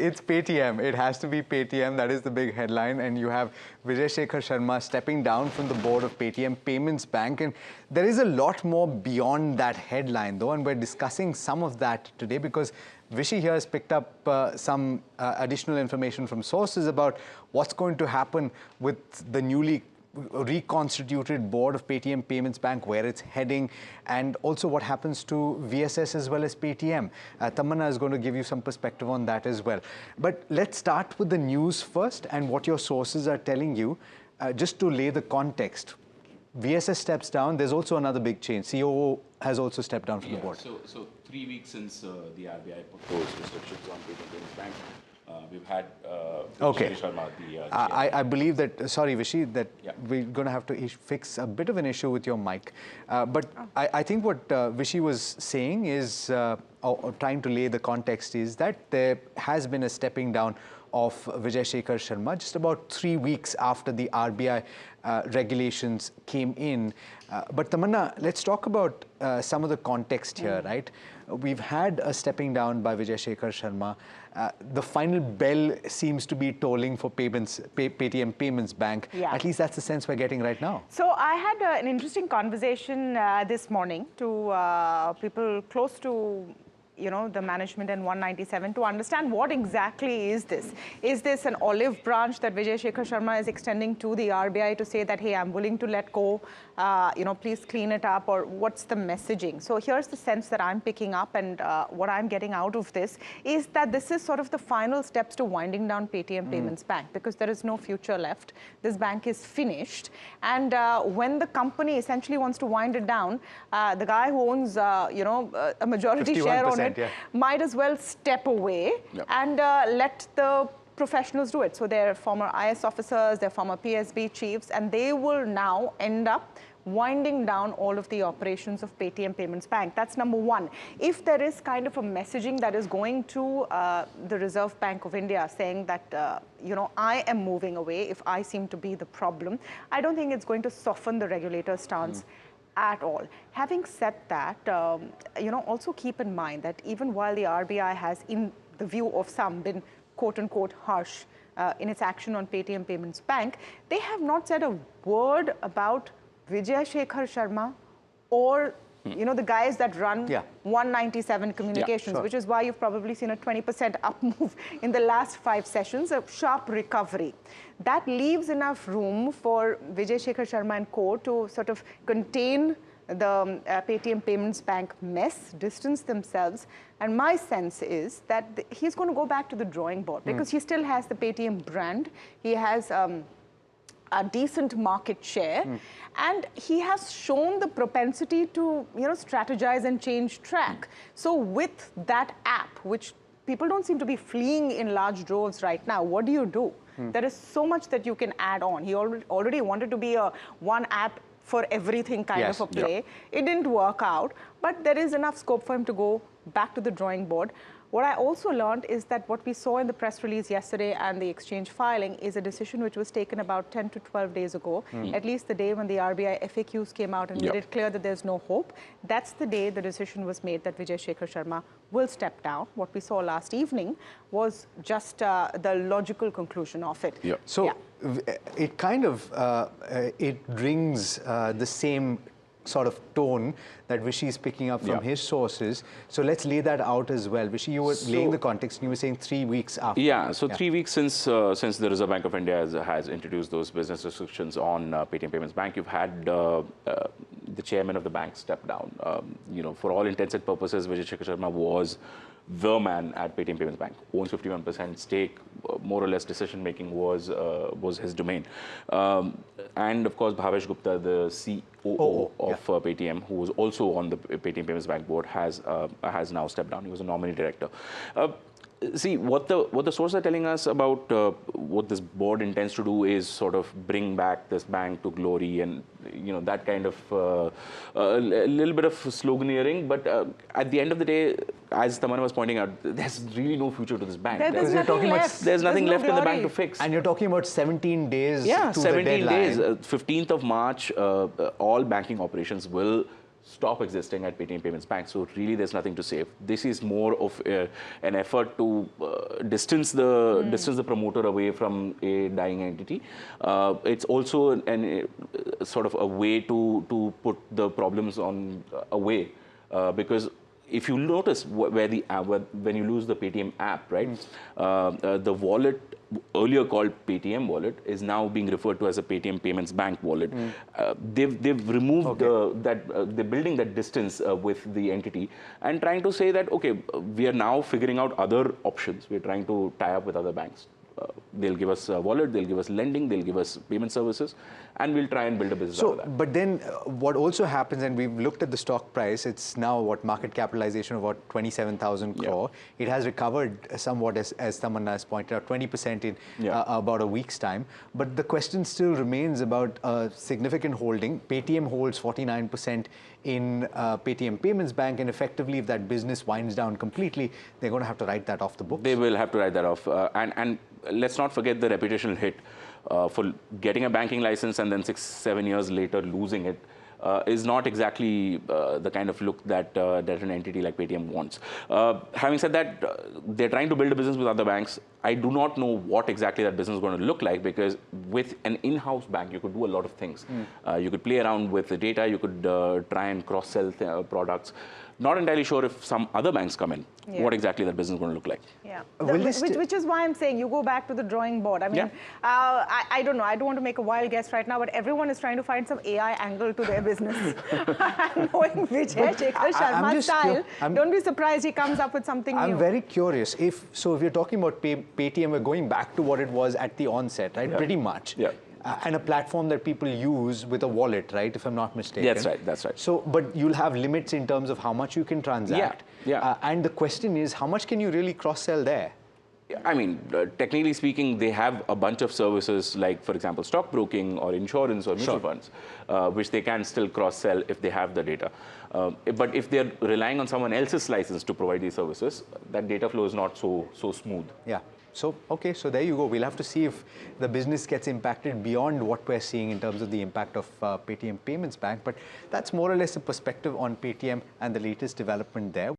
it's Paytm. It has to be Paytm. That is the big headline. And you have Vijay Shekhar Sharma stepping down from the board of Paytm Payments Bank. And there is a lot more beyond that headline, though. And we're discussing some of that today because Vishy here has picked up some additional information from sources about what's going to happen with the newly reconstituted board of Paytm Payments Bank, where it's heading, and also what happens to VSS as well as Paytm. Tamanna is going to give you some perspective on that as well. But let's start with the news first and what your sources are telling you. Just to lay the context, VSS steps down. There's also another big change. COO has also stepped down from the board. So 3 weeks since the RBI put those restrictions on Paytm Payments Bank, we've had okay. Sharma, I believe that, sorry Vishy, that we're going to have to fix a bit of an issue with your mic. But I think what Vishy was saying is, or trying to lay the context, is that there has been a stepping down of Vijay Shekhar Sharma just about 3 weeks after the RBI regulations came in. But Tamanna, let's talk about some of the context here, right? We've had a stepping down by Vijay Shekhar Sharma. The final bell seems to be tolling for Paytm Payments Bank. Yeah. At least that's the sense we're getting right now. So I had an interesting conversation this morning to people close to the management and 197 to understand what exactly is this. Is this an olive branch that Vijay Shekhar Sharma is extending to the RBI to say that, hey, I'm willing to let go, please clean it up, or what's the messaging? So here's the sense that I'm picking up, and what I'm getting out of this is that this is sort of the final steps to winding down Paytm Payments Bank, because there is no future left. This bank is finished. And when the company essentially wants to wind it down, the guy who owns, a majority share on it, might as well step away and let the professionals do it. So they're former IS officers, they're former PSB chiefs, and they will now end up winding down all of the operations of Paytm Payments Bank. That's number one. If there is kind of a messaging that is going to the Reserve Bank of India saying that, I am moving away if I seem to be the problem, I don't think it's going to soften the regulator's stance at all. Having said that, also keep in mind that even while the RBI has, in the view of some, been quote-unquote harsh in its action on Paytm Payments Bank, they have not said a word about Vijay Shekhar Sharma or the guys that run 197 Communications, which is why you've probably seen a 20% up move in the last 5 sessions, a sharp recovery. That leaves enough room for Vijay Shekhar Sharma and co. to sort of contain the Paytm Payments Bank mess, distance themselves. And my sense is that he's going to go back to the drawing board because he still has the Paytm brand. He has a decent market share, and he has shown the propensity to strategize and change track. So with that app, which people don't seem to be fleeing in large droves right now, what do you do? There is so much that you can add on. He already wanted to be a one app for everything kind of a play. It didn't work out, but there is enough scope for him to go back to the drawing board. What I also learned is that what we saw in the press release yesterday and the exchange filing is a decision which was taken about 10 to 12 days ago, at least the day when the RBI FAQs came out and made it clear that there's no hope. That's the day the decision was made that Vijay Shekhar Sharma will step down. What we saw last evening was just the logical conclusion of it. So it kind of, it rings the same sort of tone that Vishy is picking up from his sources. So let's lay that out as well. Vishy, you were laying the context and you were saying 3 weeks after. So 3 weeks since the Reserve Bank of India has introduced those business restrictions on Paytm Payments Bank, you've had the chairman of the bank step down. For all intents and purposes, Vijay Shekhar Sharma was the man at Paytm Payments Bank, owns 51% stake, more or less decision-making was his domain. And of course, Bhavesh Gupta, the COO of Paytm, who was also on the Paytm Payments Bank board, has now stepped down. He was a nominee director. See, what the sources are telling us about what this board intends to do is sort of bring back this bank to glory, and that kind of a little bit of sloganeering. But at the end of the day, as Tamanna was pointing out, there's really no future to this bank. There's nothing left. There's nothing left in the bank to fix. And you're talking about 17 days to 17 the deadline. days. 15th of March, all banking operations will stop existing at Paytm Payments Bank. So really, there's nothing to save. This is more of an effort to distance the promoter away from a dying entity. It's also sort of a way to put the problems on away, because if you notice when you lose the Paytm app, right, the wallet earlier called Paytm wallet is now being referred to as a Paytm Payments Bank wallet. They've removed they're building that distance with the entity and trying to say that, okay, we are now figuring out other options. We're trying to tie up with other banks. They'll give us a wallet, they'll give us lending, they'll give us payment services, and we'll try and build a business out of that. But then what also happens, and we've looked at the stock price, it's now market capitalization of about 27,000 crore. It has recovered somewhat, as Tamanna has pointed out, 20% in about a week's time. But the question still remains about a significant holding. Paytm holds 49% in Paytm Payments Bank, and effectively, if that business winds down completely, they're going to have to write that off the books. They will have to write that off. And let's not forget the reputational hit for getting a banking license and then 6-7 years later losing it. Is not exactly the kind of look that an entity like Paytm wants. Having said that, they're trying to build a business with other banks. I do not know what exactly that business is going to look like, because with an in-house bank, you could do a lot of things. You could play around with the data. You could try and cross-sell products. Not entirely sure if some other banks come in, what exactly that business is going to look like. Yeah, which is why I'm saying you go back to the drawing board. I mean, I don't know. I don't want to make a wild guess right now, but everyone is trying to find some AI angle to their business. Knowing Vijay, Shekhar, Sharma's style, don't be surprised he comes up with something new. I'm very curious. If you're talking about Paytm, we're going back to what it was at the onset, right? Pretty much. Yeah. And a platform that people use with a wallet, right? If I'm not mistaken. That's right. That's right. So, but you'll have limits in terms of how much you can transact. And the question is, how much can you really cross-sell there? I mean, technically speaking, they have a bunch of services like, for example, stockbroking or insurance or mutual funds, which they can still cross-sell if they have the data. But if they're relying on someone else's license to provide these services, that data flow is not so smooth. Yeah. So, okay, so there you go. We'll have to see if the business gets impacted beyond what we're seeing in terms of the impact of Paytm Payments Bank. But that's more or less a perspective on Paytm and the latest development there.